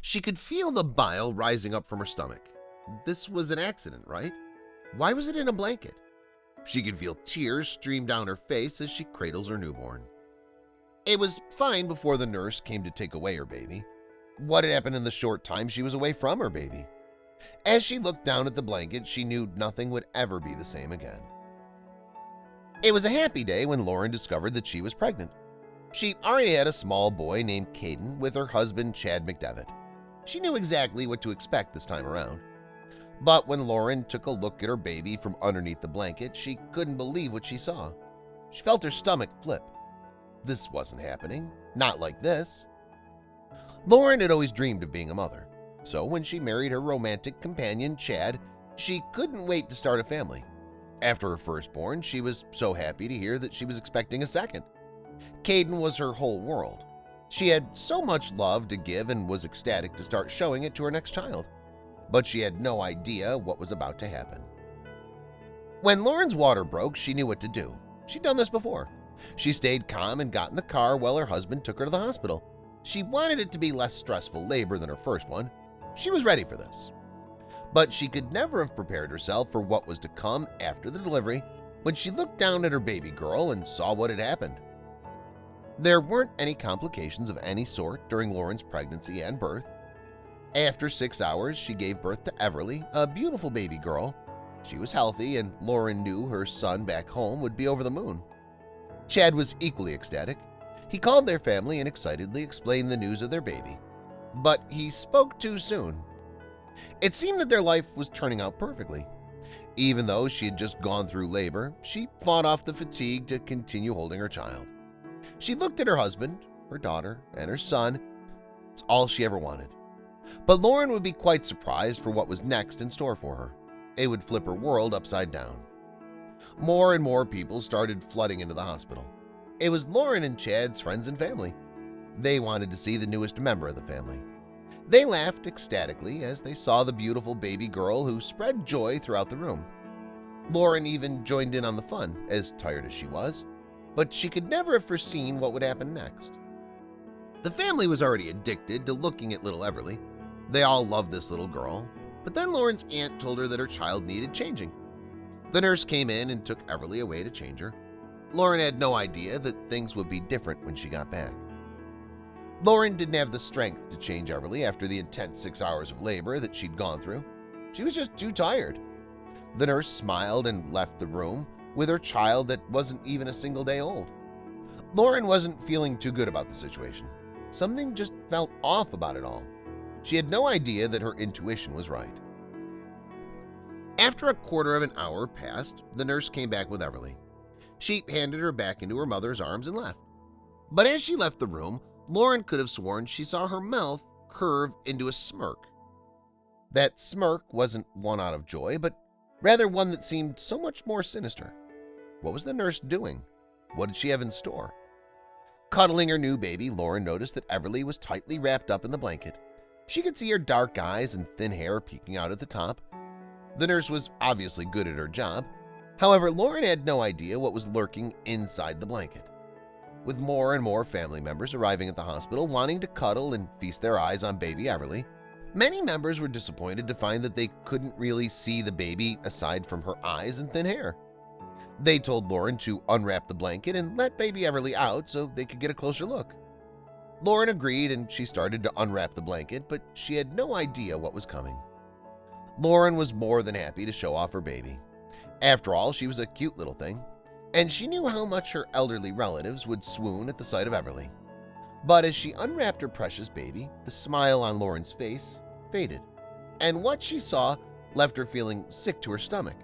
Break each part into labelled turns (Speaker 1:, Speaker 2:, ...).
Speaker 1: She could feel the bile rising up from her stomach. This was an accident, right? Why was it in a blanket? She could feel tears stream down her face as she cradles her newborn. It was fine before the nurse came to take away her baby. What had happened in the short time she was away from her baby? As she looked down at the blanket, she knew nothing would ever be the same again. It was a happy day when Lauren discovered that she was pregnant. She already had a small boy named Caden with her husband Chad McDevitt. She knew exactly what to expect this time around. But when Lauren took a look at her baby from underneath the blanket, she couldn't believe what she saw. She felt her stomach flip. This wasn't happening. Not like this. Lauren had always dreamed of being a mother, so when she married her romantic companion, Chad, she couldn't wait to start a family. After her firstborn, she was so happy to hear that she was expecting a second. Caden was her whole world. She had so much love to give and was ecstatic to start showing it to her next child. But she had no idea what was about to happen. When Lauren's water broke, she knew what to do. She'd done this before. She stayed calm and got in the car while her husband took her to the hospital. She wanted it to be less stressful labor than her first one. She was ready for this. But she could never have prepared herself for what was to come after the delivery when she looked down at her baby girl and saw what had happened. There weren't any complications of any sort during Lauren's pregnancy and birth. After 6 hours, she gave birth to Everly, a beautiful baby girl. She was healthy, and Lauren knew her son back home would be over the moon. Chad was equally ecstatic. He called their family and excitedly explained the news of their baby. But he spoke too soon. It seemed that their life was turning out perfectly. Even though she had just gone through labor, she fought off the fatigue to continue holding her child. She looked at her husband, her daughter, and her son. It's all she ever wanted. But Lauren would be quite surprised for what was next in store for her. It would flip her world upside down. More and more people started flooding into the hospital. It was Lauren and Chad's friends and family. They wanted to see the newest member of the family. They laughed ecstatically as they saw the beautiful baby girl who spread joy throughout the room. Lauren even joined in on the fun, as tired as she was, but she could never have foreseen what would happen next. The family was already addicted to looking at little Everly. They all loved this little girl, but then Lauren's aunt told her that her child needed changing. The nurse came in and took Everly away to change her. Lauren had no idea that things would be different when she got back. Lauren didn't have the strength to change Everly after the intense 6 hours of labor that she'd gone through. She was just too tired. The nurse smiled and left the room with her child that wasn't even a single day old. Lauren wasn't feeling too good about the situation. Something just felt off about it all. She had no idea that her intuition was right. After a quarter of an hour passed, the nurse came back with Everly. She handed her back into her mother's arms and left. But as she left the room, Lauren could have sworn she saw her mouth curve into a smirk. That smirk wasn't one out of joy, but rather one that seemed so much more sinister. What was the nurse doing? What did she have in store? Cuddling her new baby, Lauren noticed that Everly was tightly wrapped up in the blanket. She could see her dark eyes and thin hair peeking out at the top. The nurse was obviously good at her job. However, Lauren had no idea what was lurking inside the blanket. With more and more family members arriving at the hospital wanting to cuddle and feast their eyes on baby Everly, many members were disappointed to find that they couldn't really see the baby aside from her eyes and thin hair. They told Lauren to unwrap the blanket and let baby Everly out so they could get a closer look. Lauren agreed and she started to unwrap the blanket, but she had no idea what was coming. Lauren was more than happy to show off her baby. After all, she was a cute little thing, and she knew how much her elderly relatives would swoon at the sight of Everly. But as she unwrapped her precious baby, the smile on Lauren's face faded, and what she saw left her feeling sick to her stomach.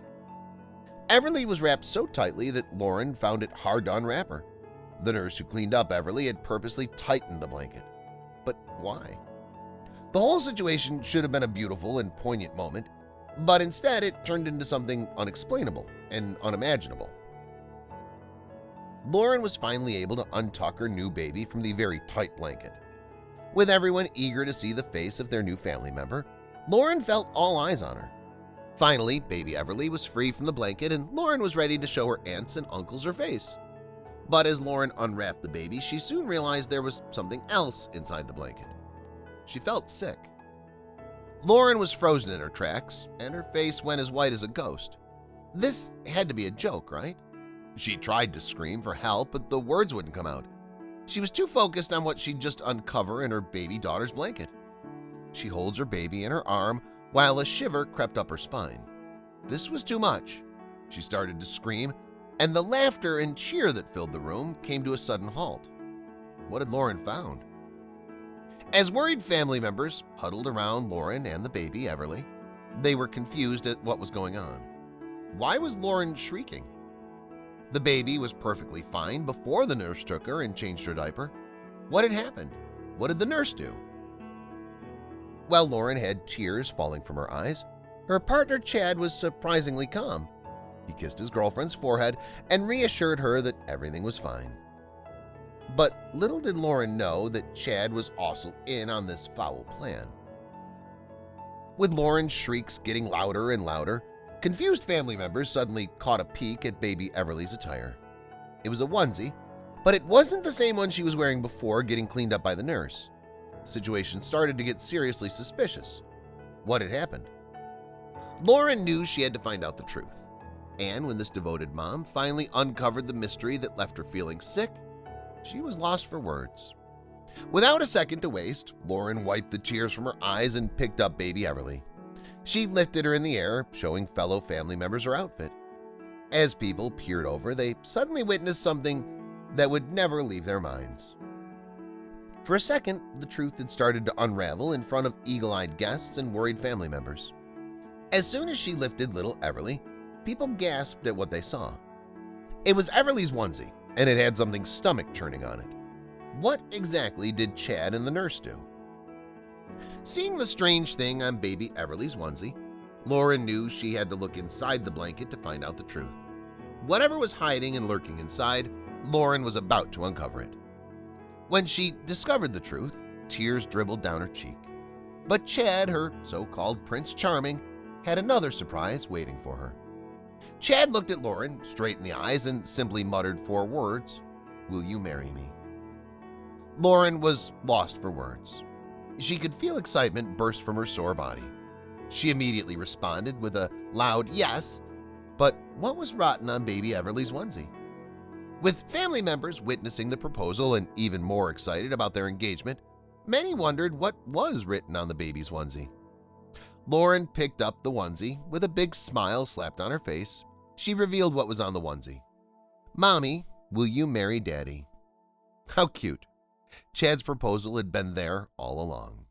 Speaker 1: Everly was wrapped so tightly that Lauren found it hard to unwrap her. The nurse who cleaned up Everly had purposely tightened the blanket. But why? The whole situation should have been a beautiful and poignant moment, but instead it turned into something unexplainable and unimaginable. Lauren was finally able to untuck her new baby from the very tight blanket. With everyone eager to see the face of their new family member, Lauren felt all eyes on her. Finally, baby Everly was free from the blanket and Lauren was ready to show her aunts and uncles her face. But as Lauren unwrapped the baby, she soon realized there was something else inside the blanket. She felt sick. Lauren was frozen in her tracks, and her face went as white as a ghost. This had to be a joke, right? She tried to scream for help, but the words wouldn't come out. She was too focused on what she'd just uncovered in her baby daughter's blanket. She holds her baby in her arm while a shiver crept up her spine. This was too much. She started to scream, and the laughter and cheer that filled the room came to a sudden halt. What had Lauren found? As worried family members huddled around Lauren and the baby, Everly, they were confused at what was going on. Why was Lauren shrieking? The baby was perfectly fine before the nurse took her and changed her diaper. What had happened? What did the nurse do? While Lauren had tears falling from her eyes, her partner Chad was surprisingly calm. He kissed his girlfriend's forehead and reassured her that everything was fine. But little did Lauren know that Chad was also in on this foul plan. With Lauren's shrieks getting louder and louder, confused family members suddenly caught a peek at baby Everly's attire. It was a onesie, but it wasn't the same one she was wearing before getting cleaned up by the nurse. The situation started to get seriously suspicious. What had happened? Lauren knew she had to find out the truth, and when this devoted mom finally uncovered the mystery that left her feeling sick, she was lost for words. Without a second to waste, Lauren wiped the tears from her eyes and picked up baby Everly. She lifted her in the air, showing fellow family members her outfit. As people peered over, they suddenly witnessed something that would never leave their minds. For a second, the truth had started to unravel in front of eagle-eyed guests and worried family members. As soon as she lifted little Everly, people gasped at what they saw. It was Everly's onesie, and it had something stomach-churning on it. What exactly did Chad and the nurse do? Seeing the strange thing on baby Everly's onesie, Lauren knew she had to look inside the blanket to find out the truth. Whatever was hiding and lurking inside, Lauren was about to uncover it. When she discovered the truth, tears dribbled down her cheek. But Chad, her so-called Prince Charming, had another surprise waiting for her. Chad looked at Lauren straight in the eyes and simply muttered 4 words, "Will you marry me?" Lauren was lost for words. She could feel excitement burst from her sore body. She immediately responded with a loud yes, but what was rotten on baby Everly's onesie? With family members witnessing the proposal and even more excited about their engagement, many wondered what was written on the baby's onesie. Lauren picked up the onesie with a big smile slapped on her face. She revealed what was on the onesie. "Mommy, will you marry Daddy?" How cute! Chad's proposal had been there all along.